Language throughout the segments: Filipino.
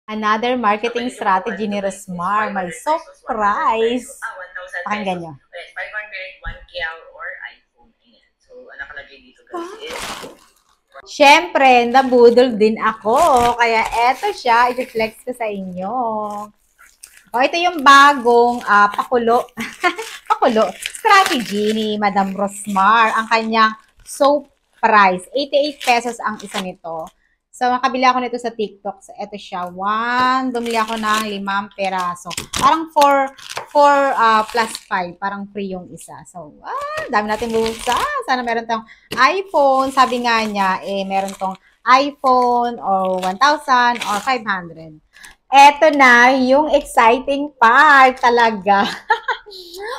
Another marketing strategy ni Rosmar. May surprise. Pakinggan nyo. 501 KL or iPhone. So, ang nakalagay dito guys is... Siyempre, nabudol din ako. Kaya eto siya. I-flex ko sa inyo. O, ito yung bagong pakulo. Pakulo. Strategy ni Madam Rosmar. Ang kanyang soap price. 88 pesos ang isa nito. So, makabili ako nito sa TikTok. So, ito siya. Bumili ako ng 5 peraso. Parang 4 plus 5. Parang free yung isa. So, dami natin busa. Sana meron tong iPhone. Sabi nga niya, meron tong iPhone or 1,000 or 500. Eto na yung exciting part talaga.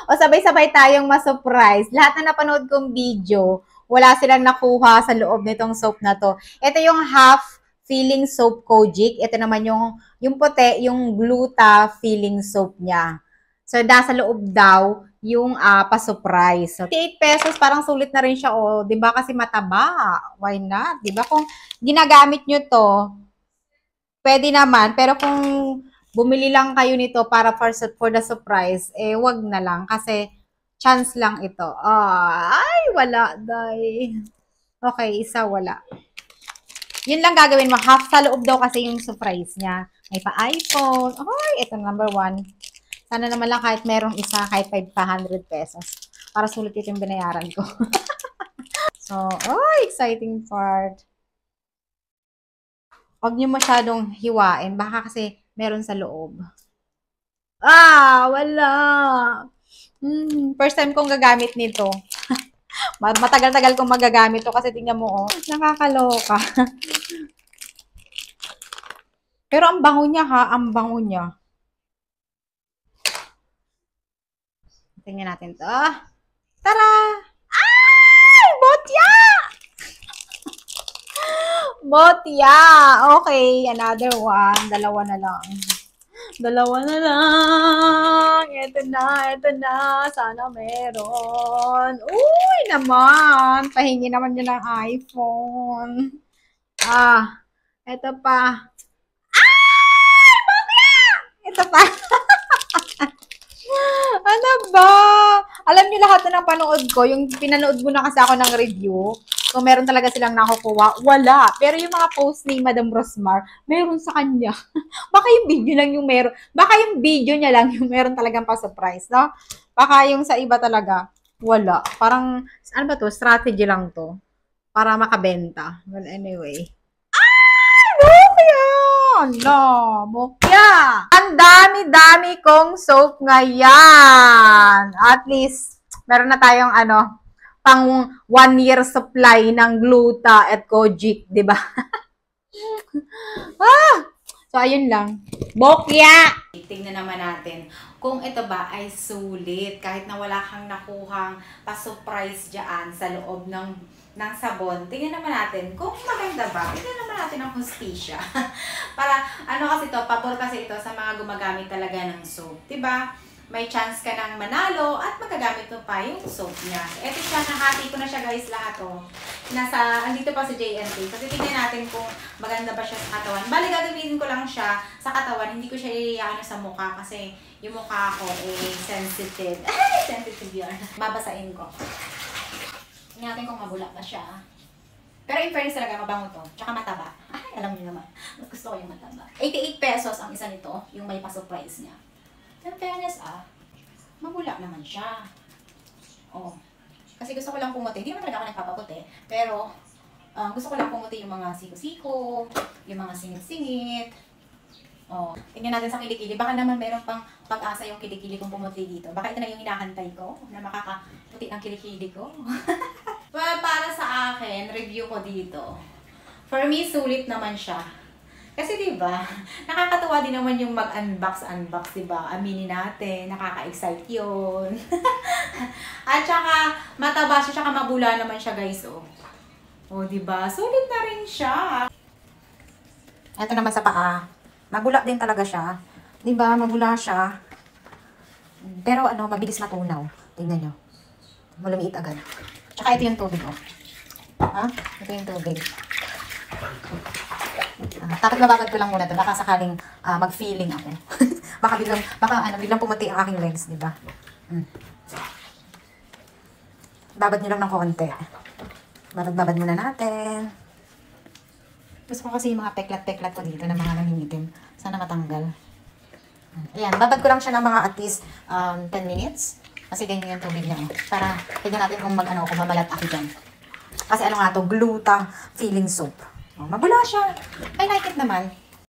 O sabay-sabay tayong ma-surprise. Lahat na napanood kong video, wala silang nakuha sa loob nitong soap na to. Ito yung half filling soap Kojic. Ito naman yung puti, yung gluta filling soap niya. So, nasa loob daw yung pa-surprise. So, 8 pesos, parang sulit na rin siya. O, diba kasi mataba? Why not? Diba kung ginagamit nyo to, pwede naman. Pero kung bumili lang kayo nito para for the surprise, wag na lang. Kasi, chance lang ito. Ay, wala, day. Okay, isa wala. Yun lang gagawin mo. Half sa loob daw kasi yung surprise niya. May pa-iPhone. Ay, ito number 1. Sana naman lang kahit merong isa, kahit 500 pesos. Para sulit ito yung binayaran ko. So, exciting part. Huwag nyo masyadong hiwain. Baka kasi meron sa loob. Wala. First time kong gagamit nito. Matagal-tagal kong magagamit to kasi tingnan mo, nakakaloka. Pero ang bango niya ha, ang bango niya. Tingnan natin to. Tara! Ay! Botya! Botya! Okay, another one. Dalawa na lang. Dalawa na lang. Ito na. Sana meron. Uy, naman. Pahingi naman yun ng iPhone. Ito pa. Ay! Bakla! Ito pa. Ano ba? Alam niyo lahat na ng panood ko, yung pinanood mo na kasi ako ng review, kung meron talaga silang nakukuha, wala. Pero yung mga post ni Madam Rosmar, meron sa kanya. Baka yung video lang yung meron. Baka yung video niya lang yung meron talagang pa-surprise, no? Baka yung sa iba talaga, wala. Parang, ano ba to? Strategy lang to. Para makabenta. Well, anyway. Mokya! Ang dami-dami kong soap ngayon. At least, meron na tayong pang 1 year supply ng gluta at Kojic, di ba? So, ayun lang. Bokya! Tingnan naman natin kung ito ba ay sulit. Kahit na wala kang nakuhang pa-surprise dyan sa loob ng sabon. Tingnan naman natin kung maganda ba. Tingnan naman natin ang hustisya. Para, kasi to, pabor kasi ito sa mga gumagamit talaga ng soap. Diba? May chance ka ng manalo at magagamit mo pa yung soap niya. Ito siya, nahati ko na siya guys lahat andito pa sa JNT. Kasi tingnan natin kung maganda ba siya sa katawan. Bali, gagamitin ko lang siya sa katawan. Hindi ko siya iiyakan sa mukha kasi yung mukha ko sensitive. Sensitive yun. Babasain ko. Tingnan natin kung mabulak na siya. Pero in fairness talaga, mabango to. Tsaka mataba. Alam niyo naman. Mas gusto ko yung mataba. 88 pesos ang isa nito, yung may pa-surprise niya. In fairness, mabulak naman siya. Kasi gusto ko lang pumuti. Hindi naman talaga ako nagpapaputi. Pero, gusto ko lang pumuti yung mga siko-siko, yung mga singit-singit. Tingnan natin sa kilikili. Baka naman meron pang pag-asa yung kilikili kong pumuti dito. Baka ito na yung hinahantay ko na makakaputi ang kilikili ko. Well, para sa akin, review ko dito. For me, sulit naman siya. Kasi diba, nakakatuwa din naman yung mag-unbox, diba? Aminin natin, nakaka-excite yun. At saka, mataba siya, saka mabula naman siya guys, diba? Sulit na rin siya. Ito naman sa paa. Mabula din talaga siya. Diba, mabula siya. Pero mabilis matunaw. Tingnan nyo. Malumiit agad. Tsaka ito yung tubig, Ito yung tubig. Tapos bababad ko lang muna to. Baka sakaling mag-feeling ako. baka biglang pumuti ang aking lens, di ba? Babad nyo lang ng konti. Babad muna natin. Gusto ko kasi yung mga peklat-peklat ko dito na mga nangingitim. Sana matanggal. Ayan, babad ko lang siya ng mga at least 10 minutes. Kasi ganyan yung tubig niya. Para tignan natin kung kung mamalat ako dyan. Kasi ano nga to, gluta feeling soap. Oh, mabula siya. I like it naman.